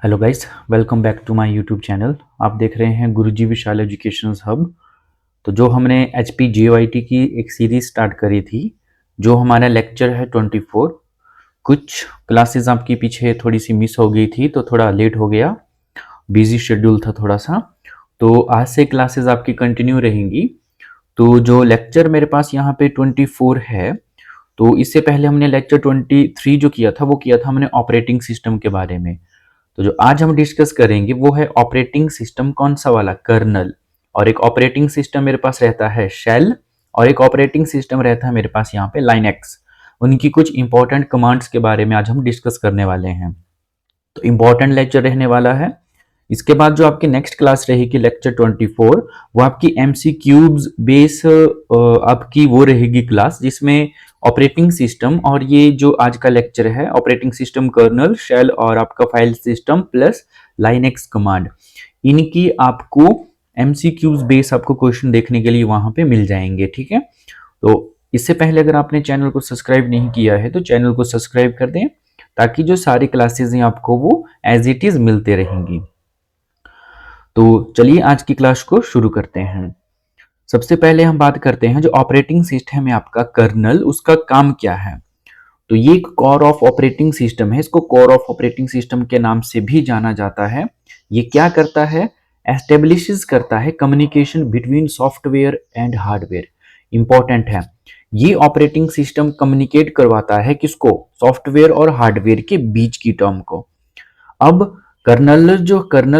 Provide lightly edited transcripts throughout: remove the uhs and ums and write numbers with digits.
Hello guys, welcome back to my YouTube channel. आप देख रहे हैं गुरुजी विशाल एजुकेशन हब। तो जो हमने एच पी JYT की एक सीरीज स्टार्ट करी थी, जो हमारा लेक्चर है 24। कुछ क्लासेस आपकी पीछे थोड़ी सी मिस हो गई थी, तो थोड़ा लेट हो गया, बिजी शेड्यूल था थोड़ा सा। तो आज से क्लासेस आपकी कंटिन्यू रहेंगी। तो जो लेक्चर मेरे पास यहाँ पे 24 है, तो इससे पहले हमने लेक्चर 23 जो किया था वो किया था हमने ऑपरेटिंग सिस्टम के बारे में। तो जो आज हम डिस्कस करेंगे वो है ऑपरेटिंग सिस्टम, कौन सा वाला, कर्नल। और एक ऑपरेटिंग सिस्टम मेरे पास रहता है शेल, और एक ऑपरेटिंग सिस्टम रहता है मेरे पास यहाँ पे लाइनक्स। उनकी कुछ इंपॉर्टेंट कमांड्स के बारे में आज हम डिस्कस करने वाले हैं। तो इंपॉर्टेंट लेक्चर रहने वाला है। इसके बाद जो आपकी नेक्स्ट क्लास रहेगी लेक्चर 24, वो आपकी MCQs बेस आपकी वो रहेगी क्लास, जिसमें ऑपरेटिंग सिस्टम और ये जो आज का लेक्चर है ऑपरेटिंग सिस्टम, कर्नल, शेल और आपका file system plus Linux command, इनकी आपको MCQs बेस आपको क्वेश्चन देखने के लिए वहां पे मिल जाएंगे। ठीक है, तो इससे पहले अगर आपने चैनल को सब्सक्राइब नहीं किया है तो चैनल को सब्सक्राइब कर दें, ताकि जो सारी क्लासेस हैं आपको वो एज इट इज मिलते रहेंगी। तो चलिए आज की क्लास को शुरू करते हैं। सबसे पहले हम बात करते हैं जो ऑपरेटिंग सिस्टम है आपका कर्नल, उसका काम क्या है। तो ये एक कोर ऑफ ऑपरेटिंग सिस्टम है, इसको कोर ऑफ ऑपरेटिंग सिस्टम के नाम से भी जाना जाता है। ये क्या करता है, एस्टेब्लिशेस करता है communication between software and hardware. Important है, ये ऑपरेटिंग सिस्टम कम्युनिकेट करवाता है किसको, सॉफ्टवेयर और हार्डवेयर के बीच की टर्म को। अब कर्नल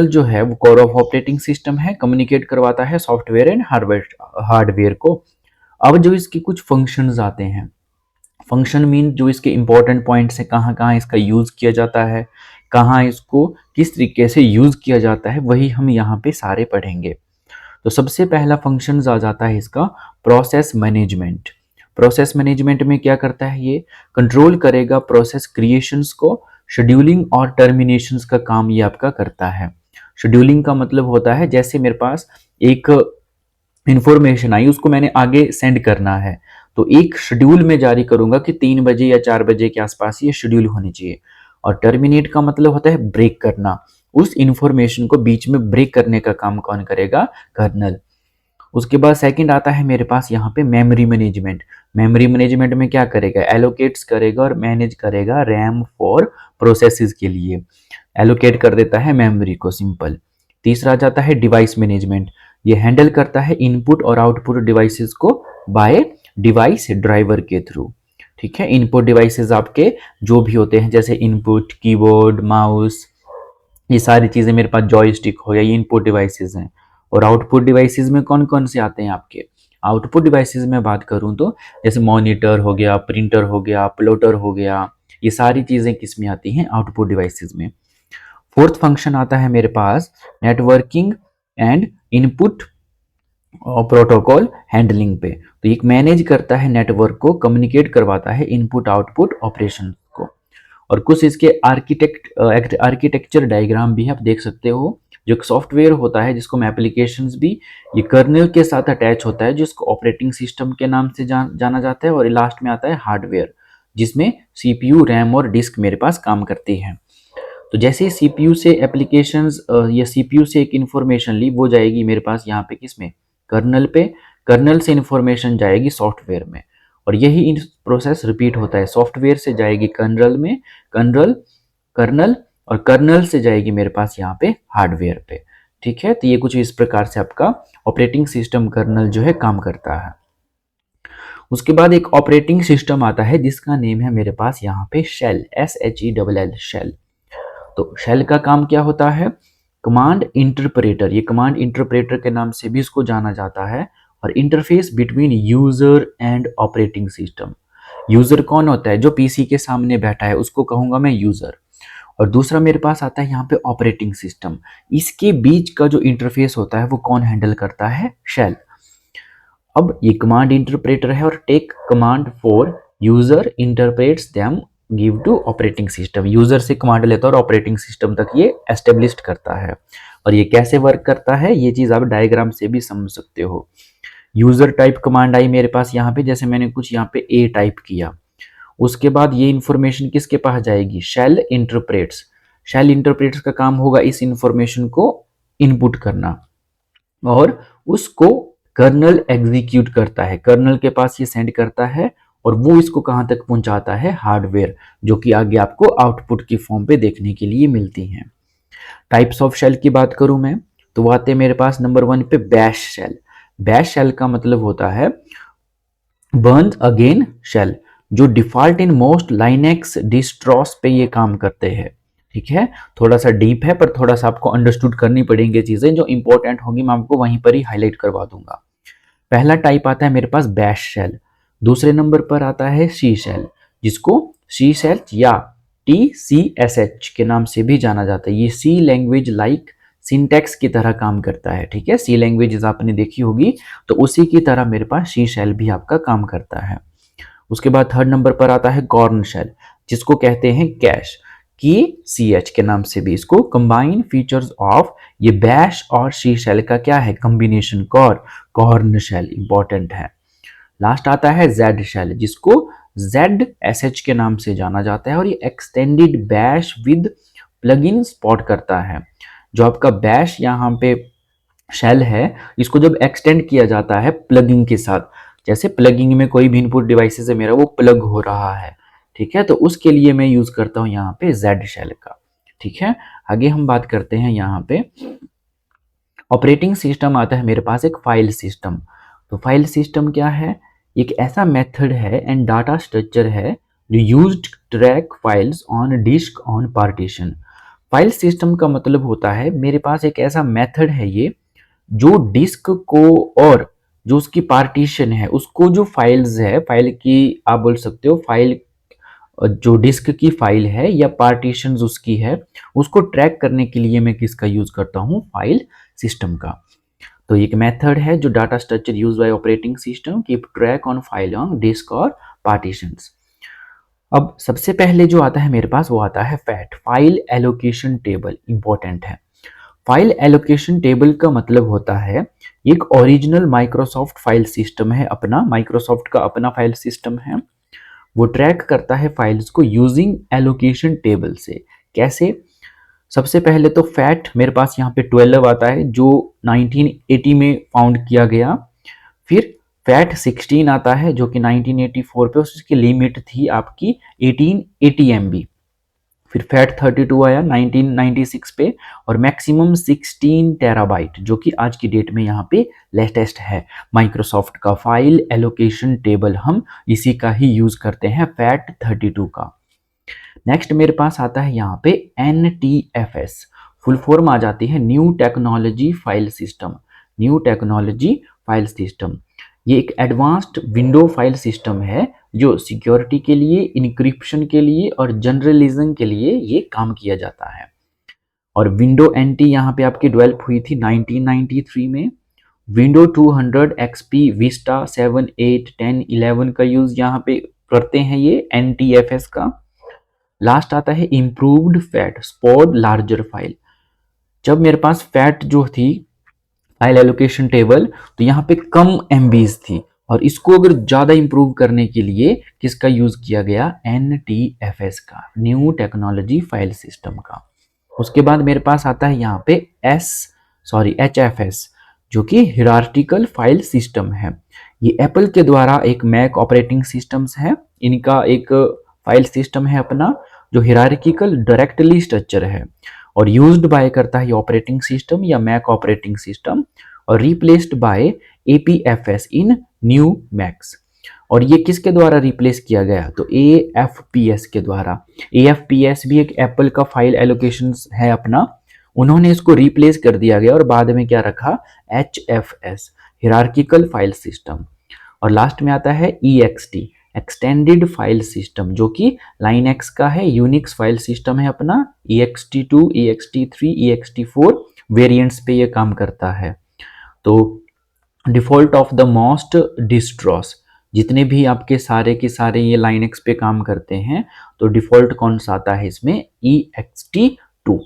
जो है वो कोर ऑफ ऑपरेटिंग सिस्टम है, कम्युनिकेट करवाता है सॉफ्टवेयर एंड हार्डवेयर को। अब जो इसकी कुछ फंक्शंस आते हैं, फंक्शन मीन जो इसके इंपॉर्टेंट पॉइंट्स है, कहाँ कहाँ इसका यूज किया जाता है, कहाँ इसको किस तरीके से यूज किया जाता है, वही हम यहाँ पे सारे पढ़ेंगे। तो सबसे पहला फंक्शन आ जाता है इसका प्रोसेस मैनेजमेंट। प्रोसेस मैनेजमेंट में क्या करता है, ये कंट्रोल करेगा प्रोसेस क्रिएशंस को, शेड्यूलिंग और टर्मिनेशंस का काम ये आपका करता है। शेड्यूलिंग का मतलब होता है जैसे मेरे पास एक इंफॉर्मेशन आई, उसको मैंने आगे सेंड करना है, तो एक शेड्यूल में जारी करूंगा कि 3 बजे या 4 बजे के आसपास ये शेड्यूल होनी चाहिए। और टर्मिनेट का मतलब होता है ब्रेक करना, उस इंफॉर्मेशन को बीच में ब्रेक करने का काम कौन करेगा, कर्नल। उसके बाद सेकंड आता है मेरे पास यहाँ पे मेमोरी मैनेजमेंट। मेमोरी मैनेजमेंट में क्या करेगा, एलोकेट्स करेगा और मैनेज करेगा रैम फॉर प्रोसेसेस के लिए, एलोकेट कर देता है मेमोरी को, सिंपल। तीसरा आ जाता है डिवाइस मैनेजमेंट। ये हैंडल करता है इनपुट और आउटपुट डिवाइसेस को बाय डिवाइस ड्राइवर के थ्रू। ठीक है, इनपुट डिवाइसेस आपके जो भी होते हैं जैसे इनपुट कीबोर्ड, माउस, ये सारी चीजें मेरे पास, जॉयस्टिक हो गया, ये इनपुट डिवाइसेस हैं। और आउटपुट डिवाइसेस में कौन कौन से आते हैं आपके, आउटपुट डिवाइसेस में बात करूं तो जैसे मॉनिटर हो गया, प्रिंटर हो गया, प्लॉटर हो गया, ये सारी चीजें किस में आती हैं, आउटपुट डिवाइसेस में। फोर्थ फंक्शन आता है मेरे पास नेटवर्किंग एंड इनपुट और प्रोटोकॉल हैंडलिंग पे। तो एक मैनेज करता है नेटवर्क को, कम्युनिकेट करवाता है इनपुट आउटपुट ऑपरेशन को। और कुछ इसके आर्किटेक्चर डायग्राम भी है, आप देख सकते हो। जो एक सॉफ्टवेयर होता है जिसको हम एप्लीकेशंस भी, ये कर्नल के साथ अटैच होता है, जिसको ऑपरेटिंग सिस्टम के नाम से जाना जाता है। और लास्ट में आता है हार्डवेयर, जिसमें CPU, रैम और डिस्क मेरे पास काम करती है। तो जैसे CPU से एप्लीकेशंस या CPU से एक इंफॉर्मेशन ली, वो जाएगी मेरे पास यहाँ पे किस में, कर्नल पे। कर्नल से इंफॉर्मेशन जाएगी सॉफ्टवेयर में, और यही प्रोसेस रिपीट होता है, सॉफ्टवेयर से जाएगी कर्नल में, कर्नल कर्नल और कर्नल से जाएगी मेरे पास यहाँ पे हार्डवेयर पे। ठीक है, तो ये कुछ इस प्रकार से आपका ऑपरेटिंग सिस्टम कर्नल जो है काम करता है। उसके बाद एक ऑपरेटिंग सिस्टम आता है जिसका नेम है मेरे पास यहाँ पे शेल, SHELL, शेल। तो शेल का काम क्या होता है, कमांड इंटरप्रेटर, ये कमांड इंटरप्रेटर के नाम से भी इसको जाना जाता है। और interface between user and operating system. User कौन होता है, जो पीसी के सामने बैठा है उसको कहूंगा मैं यूजर। और दूसरा मेरे पास आता है यहाँ पे ऑपरेटिंग सिस्टम, इसके बीच का जो इंटरफेस होता है वो कौन हैंडल करता है, शेल। अब ये कमांड इंटरप्रेटर है, और take command for user interprets them give to operating system. User से कमांड लेता है और ऑपरेटिंग सिस्टम तक ये एस्टेब्लिश करता है। और ये कैसे वर्क करता है, ये चीज आप डायग्राम से भी समझ सकते हो। यूजर टाइप कमांड आई मेरे पास यहाँ पे, जैसे मैंने कुछ यहाँ पे ए टाइप किया, उसके बाद ये इंफॉर्मेशन किसके पास जाएगी, शेल इंटरप्रेट्स। शेल इंटरप्रेटर्स का काम होगा इस इंफॉर्मेशन को इनपुट करना और उसको कर्नल एग्जीक्यूट करता है, कर्नल के पास ये सेंड करता है और वो इसको कहाँ तक पहुंचाता है, हार्डवेयर, जो कि आगे आपको आउटपुट की फॉर्म पे देखने के लिए मिलती हैं। टाइप्स ऑफ शेल की बात करूं मैं तो वो आते हैं मेरे पास नंबर 1 पे बैश शेल। बैश शेल का मतलब होता है बर्न अगेन शेल, जो डिफॉल्ट इन मोस्ट लाइनेक्स डिस्ट्रॉस पे ये काम करते हैं। ठीक है, थोड़ा सा डीप है पर थोड़ा सा आपको अंडरस्टूड करनी पड़ेंगी चीजें, जो इंपॉर्टेंट होगी मैं आपको वहीं पर ही हाईलाइट करवा दूंगा। पहला टाइप आता है मेरे पास बैश शेल। दूसरे नंबर पर आता है सी शेल, जिसको सी शेल या TCSH के नाम से भी जाना जाता है। ये सी लैंग्वेज लाइक सिंटैक्स की तरह काम करता है। ठीक है, सी लैंग्वेज आपने देखी होगी तो उसी की तरह मेरे पास सी शेल भी आपका काम करता है। उसके बाद थर्ड नंबर पर आता है कॉर्न शेल, जिसको कहते हैं कैश की CH के नाम से भी। इसको कंबाइन फीचर्स ऑफ ये बैश और सी शेल का क्या है, कॉम्बिनेशन कॉर्न शेल इंपॉर्टेंट है। लास्ट आता है जेड शेल, जिसको ZSH के नाम से जाना जाता है और ये extended bash with plugin support करता है। जो आपका बैश यहाँ पे शेल है, इसको जब एक्सटेंड किया जाता है प्लगिंग के साथ, जैसे प्लगिंग में कोई भी इनपुट डिवाइसेस है मेरा वो प्लग हो रहा है, ठीक है, तो उसके लिए मैं यूज करता हूँ यहाँ पे जेड शेल का। ठीक है, आगे हम बात करते हैं यहाँ पे ऑपरेटिंग सिस्टम आता है मेरे पास एक फाइल सिस्टम। तो फाइल सिस्टम क्या है, एक ऐसा मेथड है एंड डाटा स्ट्रक्चर है जो used track files on disk on partition. File system का मतलब होता है मेरे पास एक ऐसा मेथड है ये जो डिस्क को और जो उसकी पार्टीशन है उसको, जो फाइल्स है फाइल की आप बोल सकते हो, फाइल जो डिस्क की फाइल है या पार्टीशंस उसकी है, उसको ट्रैक करने के लिए मैं किसका यूज करता हूँ, फाइल सिस्टम का। तो एक मेथड है जो data structure use by operating system keep track on file on disk और पार्टीशंस। अब सबसे पहले जो आता है मेरे पास वो आता है fat, file allocation table, important है। फाइल एलोकेशन टेबल का मतलब होता है एक ओरिजिनल माइक्रोसॉफ्ट फाइल सिस्टम है अपना, माइक्रोसॉफ्ट का अपना फाइल सिस्टम है, वो ट्रैक करता है फाइल्स को यूजिंग एलोकेशन टेबल से। कैसे, सबसे पहले तो फैट मेरे पास यहाँ पे 12 आता है जो 1980 में फाउंड किया गया। फिर फैट 16 आता है जो कि 1984 पे उसकी लिमिट थी आपकी 1880 MB। फिर फैट 32 आया 1996 पे और मैक्सिमम 16 टेराबाइट, जो कि आज की डेट में यहाँ पे लेटेस्ट है। माइक्रोसॉफ्ट का फाइल एलोकेशन टेबल हम इसी का ही यूज करते हैं, फैट 32 का। नेक्स्ट मेरे पास आता है यहाँ पे NTFS, फुल फॉर्म आ जाती है new technology file system. New technology file system ये एक एडवांस्ड विंडो फाइल सिस्टम है जो सिक्योरिटी के लिए, इंक्रिप्शन के लिए और जनरलिज्म के लिए ये काम किया जाता है। और विंडो NT यहाँ पे आपकी डेवलप हुई थी 1993 में। विंडो 200 XP, विस्टा 7, 8, 10, 11 का यूज यहाँ पे करते हैं ये NTFS का। लास्ट आता है इम्प्रूव्ड फैट स्पॉड लार्जर फाइल। जब मेरे पास फैट जो थी फाइल एलोकेशन टेबल, तो यहाँ पे कम MBs थी और इसको अगर ज्यादा इंप्रूव करने के लिए किसका यूज किया गया, NTFS का, न्यू टेक्नोलॉजी फाइल सिस्टम का। उसके बाद मेरे पास आता है यहाँ पे HFS, जो कि हिरार्टिकल फाइल सिस्टम है। ये एप्पल के द्वारा एक मैक ऑपरेटिंग सिस्टम्स है, इनका एक फाइल सिस्टम है अपना जो हिरार्किकल डायरेक्टली स्ट्रक्चर है और यूज्ड बाय करता है ऑपरेटिंग सिस्टम या मैक ऑपरेटिंग सिस्टम और replaced by APFS in new max. और ये किसके द्वारा रिप्लेस किया गया, तो AFPS के द्वारा। AFPS भी एक एप्पल का फाइल एलोकेशन है अपना, उन्होंने इसको रिप्लेस कर दिया गया और बाद में क्या रखा, HFS, हिरार्किकल फाइल सिस्टम। और लास्ट में आता है EXT, एक्सटेंडेड फाइल सिस्टम, जो कि लाइनक्स का है, यूनिक्स फाइल सिस्टम है अपना। EXT2, EXT3, EXT4 वेरिएंट्स पे ये काम करता है। तो डिफॉल्ट ऑफ द मोस्ट डिस्ट्रॉस, जितने भी आपके सारे के सारे ये लाइनक्स पे काम करते हैं, तो डिफॉल्ट कौन सा आता है इसमें, EXT2।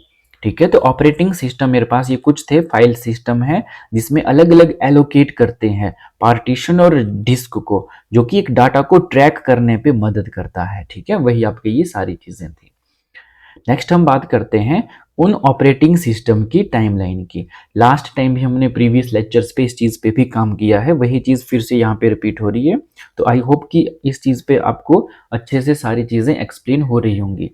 ठीक है, तो ऑपरेटिंग सिस्टम मेरे पास ये कुछ थे, फाइल सिस्टम है जिसमें अलग अलग एलोकेट करते हैं पार्टीशन और डिस्क को, जो कि एक डाटा को ट्रैक करने पे मदद करता है। ठीक है, वही आपके ये सारी चीजें थी। नेक्स्ट हम बात करते हैं उन ऑपरेटिंग सिस्टम की टाइमलाइन की। लास्ट टाइम भी हमने प्रीवियस लेक्चर्स पे इस चीज़ पे भी काम किया है, वही चीज़ फिर से यहाँ पे रिपीट हो रही है। तो आई होप कि इस चीज़ पे आपको अच्छे से सारी चीज़ें एक्सप्लेन हो रही होंगी।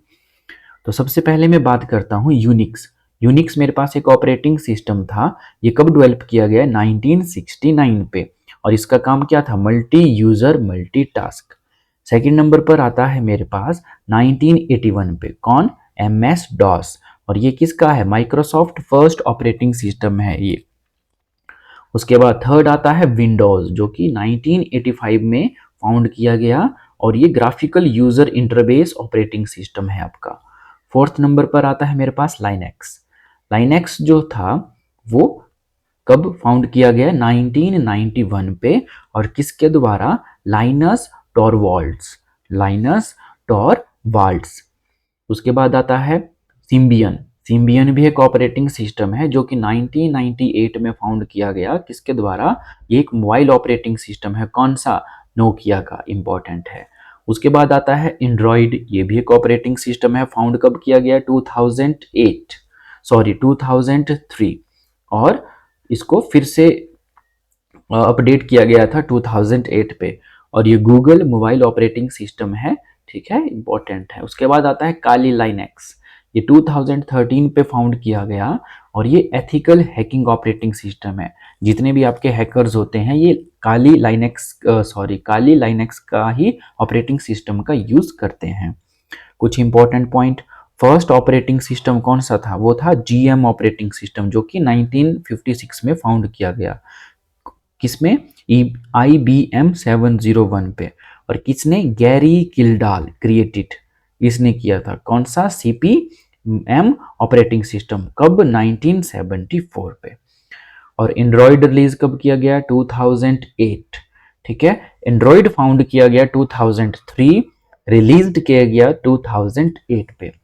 तो सबसे पहले मैं बात करता हूँ यूनिक्स। यूनिक्स मेरे पास एक ऑपरेटिंग सिस्टम था। ये कब डेवलप किया गया? 1969 पे। और इसका काम क्या था? Multi user multitask. Second number पर आता है मेरे पास 1981 पे। कौन? M S DOS. और ये किसका है? माइक्रोसॉफ्ट फर्स्ट ऑपरेटिंग सिस्टम है ये। उसके बाद थर्ड आता है विंडोज, जो कि 1985 में फाउंड किया गया, और ये graphical user interface operating system है आपका। फोर्थ नंबर पर आता है मेरे पास लाइनेक्स। लाइनेक्स जो था वो कब फाउंड किया गया? 1991 पे। और किसके द्वारा? लाइनस टॉरवाल्ड्स। लाइनस टॉरवाल्ड्स। उसके बाद आता है सिम्बियन। सिम्बियन भी एक ऑपरेटिंग सिस्टम है जो कि 1998 में फाउंड किया गया। किसके द्वारा? ये एक मोबाइल ऑपरेटिंग सिस्टम है। कौन सा? नोकिया का। इंपॉर्टेंट है। उसके बाद आता है एंड्रॉइड। ये भी एक ऑपरेटिंग सिस्टम है। फाउंड कब किया गया? 2008, सॉरी 2003। और इसको फिर से अपडेट किया गया था 2008 पे। और ये गूगल मोबाइल ऑपरेटिंग सिस्टम है। ठीक है, इंपॉर्टेंट है। उसके बाद आता है काली लाइनेक्स। ये 2013 पे फाउंड किया गया, और ये एथिकल हैकिंग ऑपरेटिंग सिस्टम है। जितने भी आपके हैकर्स होते हैं ये काली लाइनेक्स का ही ऑपरेटिंग सिस्टम का यूज करते हैं। कुछ important point. First operating system कौन सा था? वो था जीएम ऑपरेटिंग सिस्टम, जो कि 1956 में फाउंड किया गया। किसमें? IBM 701 पे। और किसने? गैरी किल्डाल क्रिएटेड, इसने किया था। कौन सा? CP/M operating system. कब? 1974 पे। और एंड्रॉइड रिलीज कब किया गया? 2008। ठीक है, एंड्रॉइड फाउंड किया गया 2003, रिलीज्ड किया गया 2008 पे।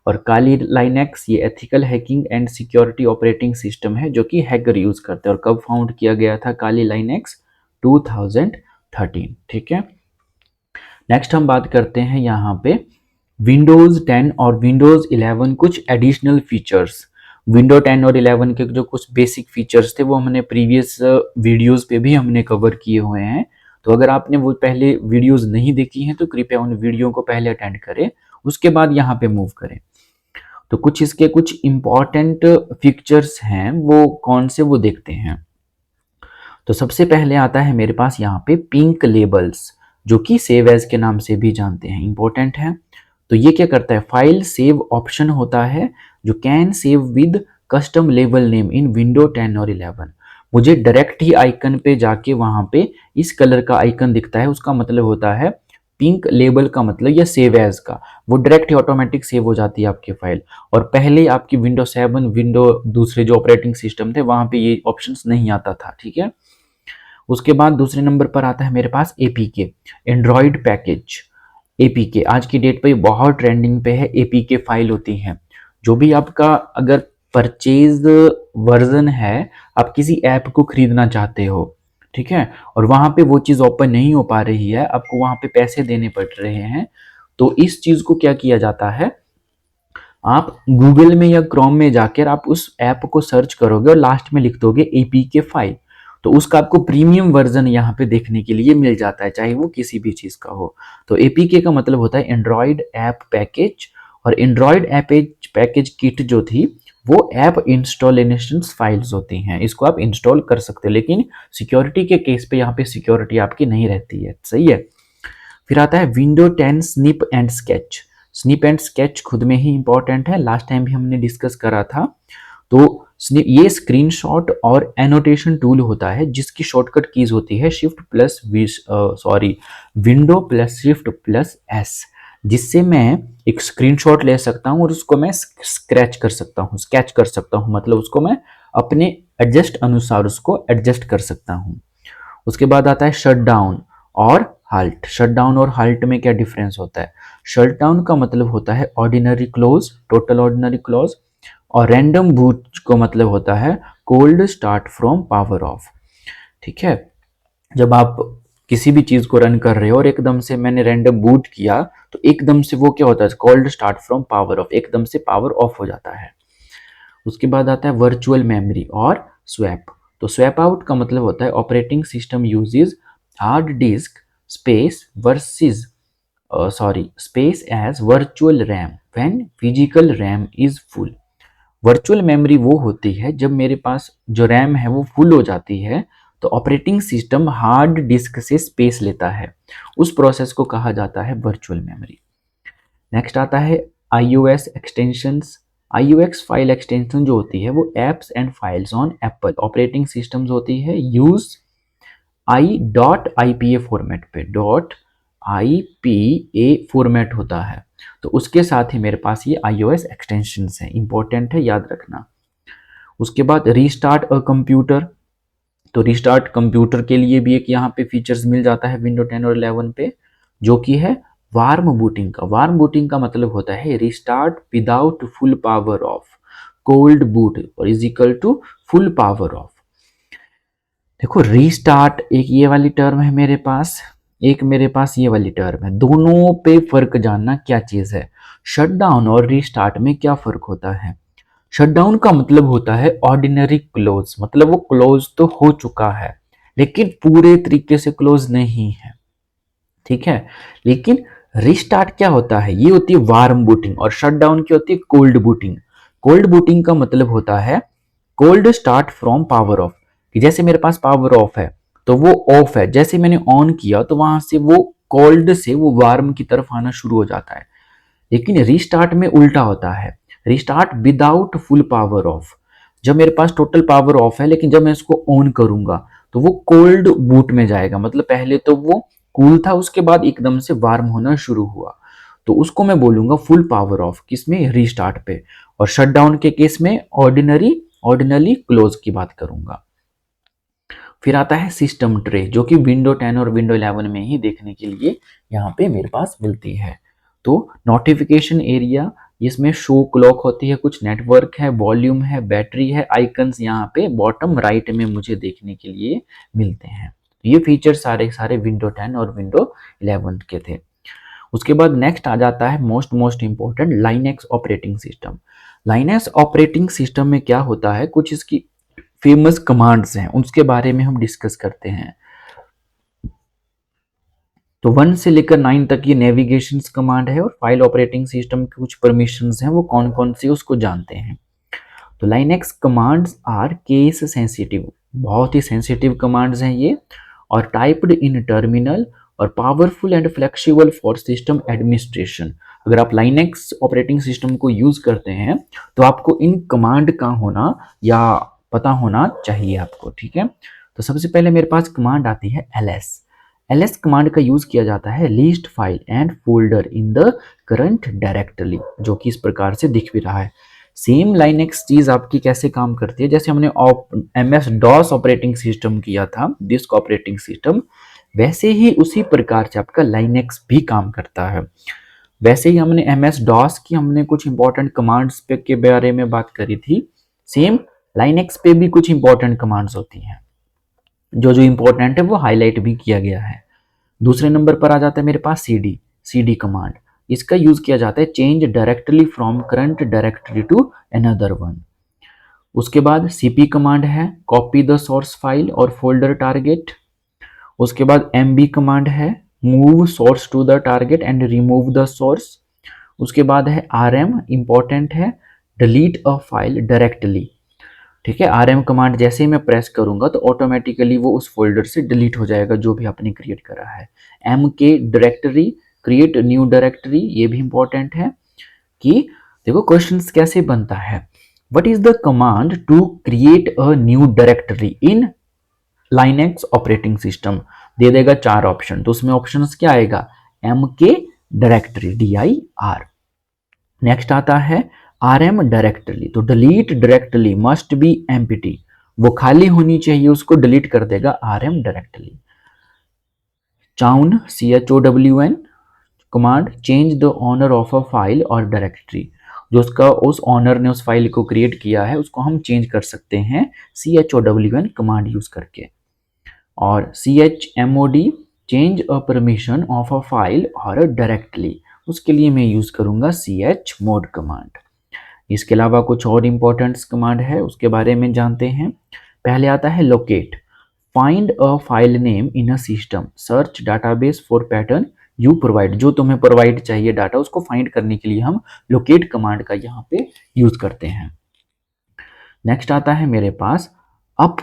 और काली लाइनेक्स ये ethical hacking and security operating system है जो कि हैकर यूज करते हैं। और कब फाउंड किया गया था काली लाइनेक्स? 2013। ठीक है, नेक्स्ट हम बात करते हैं यहाँ पे विंडोज 10 और विंडोज 11 कुछ एडिशनल फीचर्स। विंडो 10 और 11 के जो कुछ बेसिक फीचर्स थे वो हमने प्रीवियस वीडियोस पे भी हमने कवर किए हुए हैं। तो अगर आपने वो पहले वीडियोस नहीं देखी हैं तो कृपया उन वीडियो को पहले अटेंड करें, उसके बाद यहाँ पे मूव करें। तो कुछ इसके कुछ इंपॉर्टेंट फीचर्स हैं, वो कौन से वो देखते हैं। तो सबसे पहले आता है मेरे पास यहाँ पे पिंक लेबल्स, जो कि सेव एज के नाम से भी जानते हैं, इंपॉर्टेंट है। तो ये क्या करता है? फाइल सेव ऑप्शन होता है जो can save with custom label name in window 10 और 11। मुझे डायरेक्ट ही आइकन पे जाके वहां पे इस कलर का आइकन दिखता है, उसका मतलब होता है पिंक लेबल का मतलब, या सेव एज का, वो डायरेक्ट ही ऑटोमेटिक सेव हो जाती है आपकी फाइल। और पहले आपकी विंडो 7, विंडो दूसरे जो ऑपरेटिंग सिस्टम थे वहां पे ये ऑप्शंस नहीं आता था। ठीक है, उसके बाद दूसरे नंबर पर आता है मेरे पास APK, एंड्रॉइड पैकेज। APK आज की डेट पे बहुत ट्रेंडिंग पे है। APK फाइल होती है, जो भी आपका अगर परचेज वर्जन है, आप किसी ऐप को खरीदना चाहते हो, ठीक है, और वहां पे वो चीज ओपन नहीं हो पा रही है, आपको वहां पे पैसे देने पड़ रहे हैं, तो इस चीज को क्या किया जाता है? आप गूगल में या क्रोम में जाकर आप उस ऐप को सर्च करोगे और लास्ट में लिख दोगे APK फाइल, तो उसका आपको प्रीमियम वर्जन यहाँ पे देखने के लिए मिल जाता है, चाहे वो किसी भी चीज का हो। तो APK का मतलब होता है एंड्रॉइड ऐप पैकेज। और एंड्रॉइड ऐप पैकेज किट जो थी वो ऐप इंस्टॉलेशन फाइल्स होती हैं, इसको आप इंस्टॉल कर सकते हो, लेकिन सिक्योरिटी के केस पे यहाँ पे सिक्योरिटी आपकी नहीं रहती है। सही है। फिर आता है window 10 snip and sketch. Snip and sketch खुद में ही इंपॉर्टेंट है, लास्ट टाइम भी हमने डिस्कस करा था। तो ये स्क्रीनशॉट और एनोटेशन टूल होता है जिसकी शॉर्टकट कीज होती है window plus shift plus S, जिससे मैं एक स्क्रीनशॉट ले सकता हूँ और उसको मैं स्क्रैच कर सकता हूँ, स्केच कर सकता हूँ, मतलब उसको मैं अपने एडजस्ट अनुसार उसको एडजस्ट कर सकता हूँ। उसके बाद आता है शट डाउन और हाल्ट। शट डाउन और हाल्ट में क्या डिफरेंस होता है? शट डाउन का मतलब होता है ordinary close, total ordinary close, और रैंडम बूट को मतलब होता है cold start from power of. ठीक है, जब आप किसी भी चीज को रन कर रहे हो और एकदम से मैंने रैंडम बूट किया तो एकदम से वो क्या होता है, called start from power of, एकदम से पावर ऑफ हो जाता है। उसके बाद आता है वर्चुअल मेमोरी और स्वैप। तो स्वैप आउट का मतलब होता है operating system uses hard disk space versus space as virtual RAM when physical RAM is full। Virtual memory वो होती है जब मेरे पास जो रैम है वो फुल हो जाती है तो ऑपरेटिंग सिस्टम हार्ड डिस्क से स्पेस लेता है, उस प्रोसेस को कहा जाता है वर्चुअल मेमोरी। नेक्स्ट आता है iOS extensions. iOS file extension जो होती है वो apps and files on Apple operating systems होती है यूज .ipa फॉर्मेट पे, .ipa फॉर्मेट होता है। तो उसके साथ ही मेरे पास ये iOS एक्सटेंशंस हैं, इंपॉर्टेंट है, याद रखना। उसके बाद रीस्टार्ट अ कंप्यूटर। तो रीस्टार्ट कंप्यूटर के लिए भी एक यहाँ पे फीचर्स मिल जाता है विंडो 10 और 11 पे, जो कि है वार्म बूटिंग का। वार्म बूटिंग का मतलब होता है restart without full power off, cold boot और is equal to full power off. देखो रीस्टार्ट एक ये वाली टर्म है मेरे पास, एक मेरे पास ये वाली टर्म है, दोनों पे फर्क जानना क्या चीज है। शटडाउन और रीस्टार्ट में क्या फर्क होता है। शटडाउन का मतलब होता है ऑर्डिनरी क्लोज, मतलब वो क्लोज तो हो चुका है लेकिन पूरे तरीके से क्लोज नहीं है, ठीक है। लेकिन रिस्टार्ट क्या होता है, ये होती है वार्म बूटिंग, और शटडाउन क्या होती है, कोल्ड बूटिंग। कोल्ड बूटिंग का मतलब होता है cold start from power of, कि जैसे मेरे पास पावर ऑफ है तो वो ऑफ है, जैसे मैंने ऑन किया तो वहां से वो कोल्ड से वो वार्म की तरफ आना शुरू हो जाता है। लेकिन रीस्टार्ट में उल्टा होता है, restart without full power of. जब मेरे पास टोटल पावर ऑफ है लेकिन जब मैं इसको ऑन करूंगा तो वो कोल्ड बूट में जाएगा, मतलब पहले तो वो कूल था उसके बाद एकदम से वार्म होना शुरू हुआ, तो उसको मैं बोलूंगा फुल पावर ऑफ, किसमें, रीस्टार्ट पे। और शटडाउन के केस में ऑर्डिनरी क्लोज की बात करूंगा। फिर आता है सिस्टम ट्रे, जो कि विंडो 10 और विंडो 11 में ही देखने के लिए यहाँ पे मेरे पास मिलती है। तो नोटिफिकेशन एरिया, इसमें शो क्लॉक होती है, कुछ नेटवर्क है, वॉल्यूम है, बैटरी है, आइकन्स यहाँ पे बॉटम राइट में मुझे देखने के लिए मिलते हैं। ये फीचर सारे सारे विंडो 10 और विंडो 11 के थे। उसके बाद नेक्स्ट आ जाता है most important, Linux operating system. Linux operating system में क्या होता है, कुछ इसकी फेमस कमांड्स हैं, उसके बारे में हम डिस्कस करते हैं। तो 1 से लेकर 9 तक ये नेविगेशन कमांड है, और फाइल ऑपरेटिंग सिस्टम के कुछ परमिशंस हैं, वो कौन कौन से उसको जानते हैं। तो Linux commands are case sensitive, बहुत ही सेंसिटिव कमांड्स हैं ये, और टाइप्ड इन टर्मिनल, और powerful and flexible for system administration. अगर आप लाइनेक्स ऑपरेटिंग सिस्टम को यूज करते हैं तो आपको इन कमांड का होना या पता होना चाहिए आपको, ठीक है। तो सबसे पहले मेरे पास कमांड आती है ls। ls कमांड का यूज किया जाता है list file and folder in the current directory, जो कि इस प्रकार से दिख भी रहा है। सेम लाइनेक्स चीज आपकी कैसे काम करती है, जैसे हमने MS DOS ऑपरेटिंग सिस्टम किया था, डिस्क ऑपरेटिंग सिस्टम, वैसे ही उसी प्रकार से आपका लाइनेक्स भी काम करता है। वैसे ही हमने MS DOS की हमने कुछ इंपॉर्टेंट कमांड्स पे के बारे में बात करी थी, सेम लाइनेक्स पे भी कुछ इंपॉर्टेंट कमांड्स होती हैं, जो जो इंपॉर्टेंट है वो हाईलाइट भी किया गया है। दूसरे नंबर पर आ जाता है मेरे पास CD कमांड। इसका यूज किया जाता है change directly from current directory to another one. उसके बाद CP कमांड है, कॉपी द सोर्स फाइल और फोल्डर टारगेट। उसके बाद MB कमांड है, move source to the target and remove the source. उसके बाद है RM, इंपॉर्टेंट है, डिलीट अ फाइल डायरेक्टली, ठीक है। RM कमांड जैसे ही मैं प्रेस करूंगा तो ऑटोमेटिकली वो उस फोल्डर से डिलीट हो जाएगा जो भी आपने क्रिएट करा है। MK directory, create new directory, ये भी इंपॉर्टेंट है। कि देखो क्वेश्चंस कैसे बनता है, what is the command to create a new directory in Linux operating system, दे देगा 4 ऑप्शन, तो उसमें ऑप्शंस क्या आएगा, MK डायरेक्टरी, DIR। नेक्स्ट आता है RM डायरेक्टली, तो delete directly must be empty, वो खाली होनी चाहिए, उसको डिलीट कर देगा RM directly. Chown, CHOWN command, change the owner of a file और डायरेक्टरी, जो उसका उस ऑनर ने उस फाइल को क्रिएट किया है उसको हम चेंज कर सकते हैं CHOWN कमांड यूज करके। और CHMOD change a permission of a file और डायरेक्टली, उसके लिए मैं यूज करूंगा chmod कमांड। इसके अलावा कुछ और इंपॉर्टेंट कमांड है, उसके बारे में जानते हैं। पहले आता है locate, find a file name in a system, search database for pattern you provide, जो तुम्हें प्रोवाइड चाहिए डाटा उसको फाइंड करने के लिए हम लोकेट कमांड का यहाँ पे यूज करते हैं। नेक्स्ट आता है मेरे पास अप,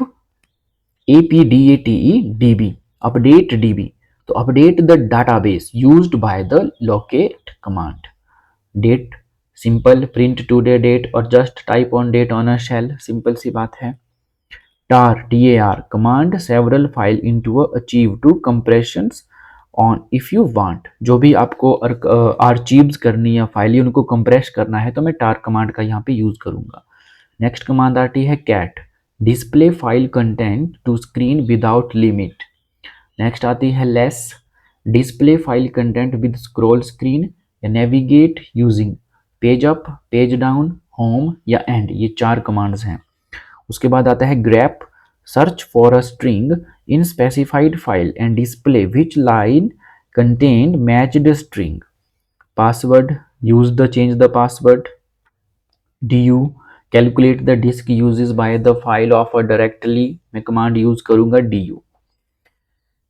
APDATE अपडेट DB, तो update the database used by the locate command. Date simple, print today date और just type on date on a shell, simple सी बात है। TAR command several file into achieve to compressions on if you want, जो भी आपको archives करनी है file उनको कंप्रेस करना है तो मैं टार कमांड का यहाँ पे यूज करूंगा। नेक्स्ट कमांड आती है cat, display file content to screen without limit. Next आती है less, display file content with scroll screen या navigate using page up, page down, home या एंड, ये 4 कमांड्स हैं। उसके बाद आता है grep, search for a string in specified file and display which line contained matched string. Password, use the change the password. DU, calculate the disk usage by the file of a directly, मैं command use करूंगा DU।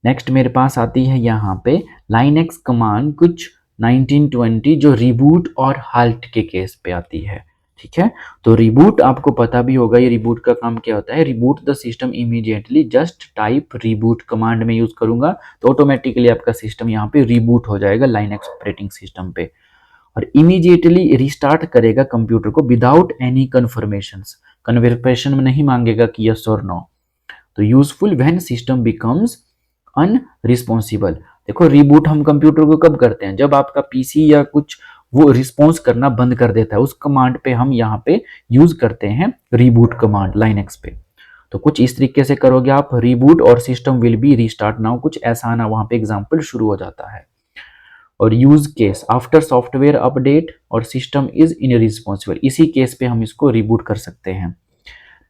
Next मेरे पास आती है यहाँ पे लाइनएक्स command कुछ 1920 जो reboot और हाल्ट के केस पे आती है, ठीक है। तो रिबूट आपको पता भी होगा, ये रिबूट का काम क्या होता है, reboot the system immediately, just type reboot command में यूज करूंगा तो ऑटोमेटिकली आपका सिस्टम यहाँ पे रिबूट हो जाएगा लाइनएक्स ऑपरेटिंग सिस्टम पे, और इमीडिएटली रिस्टार्ट करेगा कंप्यूटर को विदाउट एनी कन्फर्मेशंस, कन्फर्मेशन में नहीं मांगेगा कि यस और नो। तो यूजफुल व्हेन सिस्टम बिकम्स अनरिस्पॉन्सिबल, देखो रिबूट हम कंप्यूटर को कब करते हैं, जब आपका पीसी या कुछ वो रिस्पॉन्स करना बंद कर देता है, उस कमांड पे हम यहाँ पे यूज करते हैं रिबूट कमांड लाइनएक्स पे। तो कुछ इस तरीके से करोगे आप, रिबूट और system will be restart now, कुछ ऐसा आना वहां पे एग्जांपल शुरू हो जाता है। और use case after software update और सिस्टम इज इन रिस्पॉन्सिबल, इसी केस पे हम इसको रिबूट कर सकते हैं।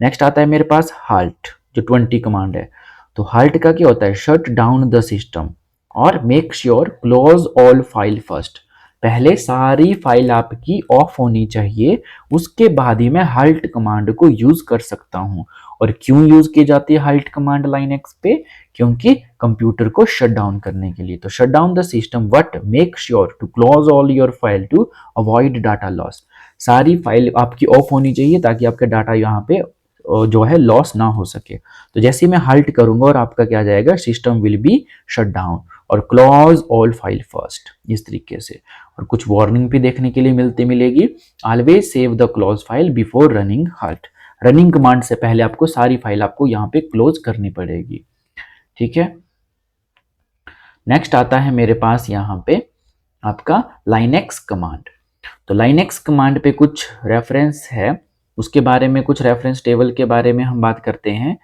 नेक्स्ट आता है मेरे पास हाल्ट, जो 20 कमांड है। तो हाल्ट का क्या होता है, शट डाउन द सिस्टम और make sure close all file first, पहले सारी फाइल आपकी ऑफ होनी चाहिए, उसके बाद ही मैं हाल्ट कमांड को यूज कर सकता हूं। और क्यों यूज की जाती है हाल्ट कमांड लाइनएक्स पे, क्योंकि कंप्यूटर को शट डाउन करने के लिए। तो shut down the system but make sure to close all your file to avoid data loss, सारी फाइल आपकी ऑफ होनी चाहिए ताकि आपका डाटा यहाँ पे जो है लॉस ना हो सके। तो जैसे मैं हाल्ट करूंगा और आपका क्या जाएगा, system will be shut down और क्लोज ऑल फाइल फर्स्ट, इस तरीके से। और कुछ वार्निंग भी देखने के लिए मिलेगी, always save the close file before running halt, running command से पहले आपको सारी फाइल आपको यहाँ पे क्लोज करनी पड़ेगी, ठीक है। नेक्स्ट आता है मेरे पास यहाँ पे आपका लाइनएक्स कमांड। तो लाइनएक्स कमांड पे कुछ रेफरेंस है, उसके बारे में, कुछ रेफरेंस टेबल के बारे में हम बात करते हैं।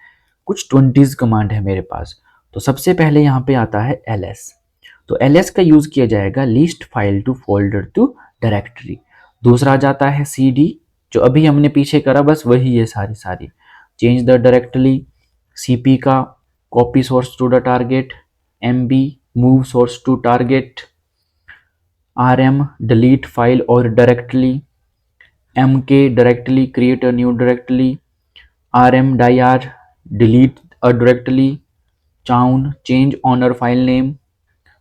कुछ 20 कमांड है मेरे पास। तो सबसे पहले यहाँ पे आता है ls, तो ls का यूज किया जाएगा list file to folder to directory. दूसरा जाता है cd, जो अभी हमने पीछे करा बस वही है सारी, चेंज द डायरेक्टरी। cp का copy source to the target, mb move source to target, rm delete file और directory, mk directly create a new directory, rmdir delete a directory, chown change owner file name,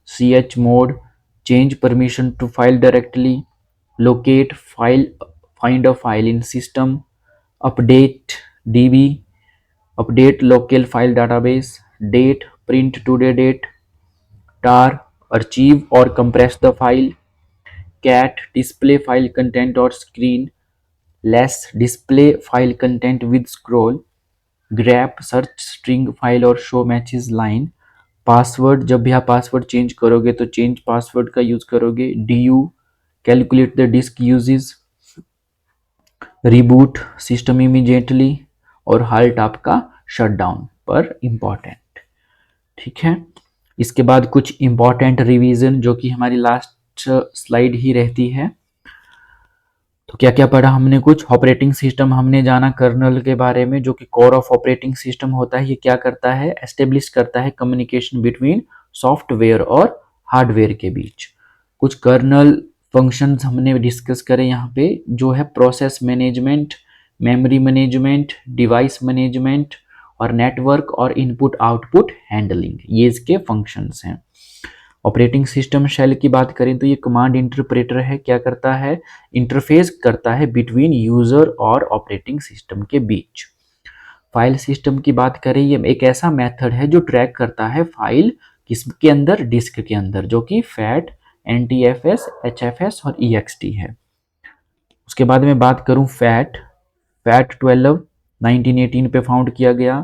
chmod change permission to file directory, locate file find a file in system, update db update local file database, date print today date, tar archive or compress the file, cat display file content or screen, less display file content with scroll, grep search string file और show matches line, password जब भी आप password change करोगे तो change password का use करोगे, du calculate the disk uses, reboot system immediately, और halt आपका शटडाउन पर इंपॉर्टेंट, ठीक है। इसके बाद कुछ इंपॉर्टेंट रिवीजन जो कि हमारी लास्ट स्लाइड ही रहती है। तो क्या क्या पढ़ा हमने, कुछ ऑपरेटिंग सिस्टम हमने जाना कर्नल के बारे में, जो कि कोर ऑफ ऑपरेटिंग सिस्टम होता है। ये क्या करता है, एस्टेब्लिश करता है कम्युनिकेशन बिटवीन सॉफ्टवेयर और हार्डवेयर के बीच। कुछ कर्नल फंक्शंस हमने डिस्कस करे यहाँ पे, जो है process management, memory management, device management और नेटवर्क और इनपुट आउटपुट हैंडलिंग, ये इसके फंक्शंस हैं। ऑपरेटिंग सिस्टम शेल की बात करें तो ये कमांड इंटरप्रेटर है, क्या करता है, इंटरफेस करता है बिटवीन यूजर और ऑपरेटिंग सिस्टम के बीच। फाइल सिस्टम की बात करें, ये एक ऐसा मेथड है जो ट्रैक करता है फाइल किसके अंदर, डिस्क के अंदर, जो कि फैट, NTFS, HFS और EXT है। उसके बाद में बात करूं फैट 12 1918 पे फाउंड किया गया,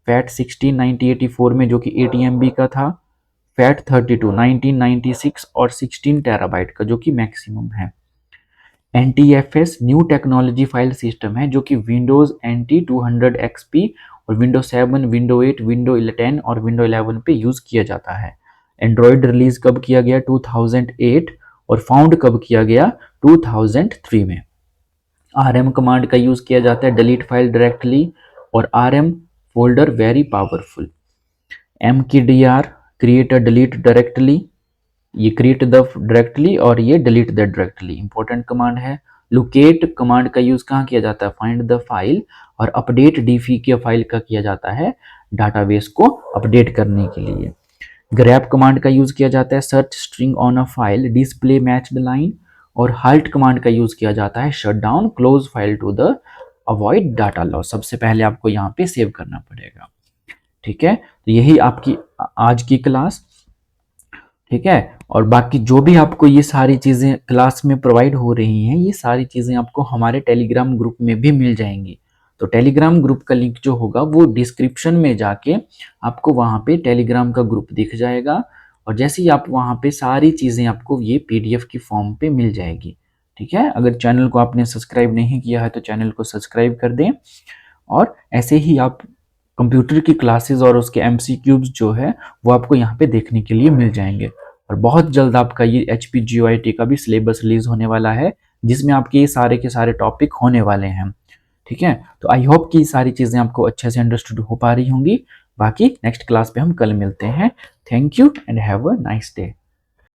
फैट 16 1984 में जो कि 80 MB का था, फैट 32 1996 और 16 टेराबाइट का जो कि मैक्सिमम है। NTFS new technology file system है जो कि विंडोज NT 200 XP और विंडोज 7, विंडो 8, विंडो 10 और विंडो 11 पे यूज किया जाता है। एंड्रॉयड रिलीज कब किया गया, 2008, और फाउंड कब किया गया, 2003 में। RM कमांड का यूज किया जाता है डिलीट फाइल डायरेक्टली, और RM folder very powerful. MKDR create a delete directly, ये क्रिएट द डायरेक्टली और ये delete the directly, important command है। लोकेट कमांड का यूज कहाँ किया जाता है, फाइंड द फाइल, और अपडेट डीफी के फाइल का किया जाता है डाटाबेस को अपडेट करने के लिए। ग्रैब कमांड का यूज किया जाता है search string on a file, display match the line, और हाल्ट कमांड का यूज किया जाता है shut down close file to the avoid data loss. सबसे पहले आपको यहाँ पे सेव करना पड़ेगा, ठीक है। तो यही आपकी आज की क्लास, ठीक है। और बाकी जो भी आपको ये सारी चीज़ें क्लास में प्रोवाइड हो रही हैं, ये सारी चीज़ें आपको हमारे टेलीग्राम ग्रुप में भी मिल जाएंगी। तो टेलीग्राम ग्रुप का लिंक जो होगा वो डिस्क्रिप्शन में जाके आपको वहाँ पे टेलीग्राम का ग्रुप दिख जाएगा, और जैसे ही आप वहाँ पे सारी चीज़ें आपको ये PDF की फॉर्म पे मिल जाएगी, ठीक है। अगर चैनल को आपने सब्सक्राइब नहीं किया है तो चैनल को सब्सक्राइब कर दें, और ऐसे ही आप कंप्यूटर की क्लासेस और उसके MCQs जो है वो आपको यहाँ पे देखने के लिए मिल जाएंगे। और बहुत जल्द आपका ये HP GOIT का भी सिलेबस रिलीज होने वाला है, जिसमें आपके ये सारे के सारे टॉपिक होने वाले हैं, ठीक है। तो आई होप कि ये सारी चीज़ें आपको अच्छे से अंडरस्टूड हो पा रही होंगी। बाकी नेक्स्ट क्लास पे हम कल मिलते हैं। Thank you and have a nice day.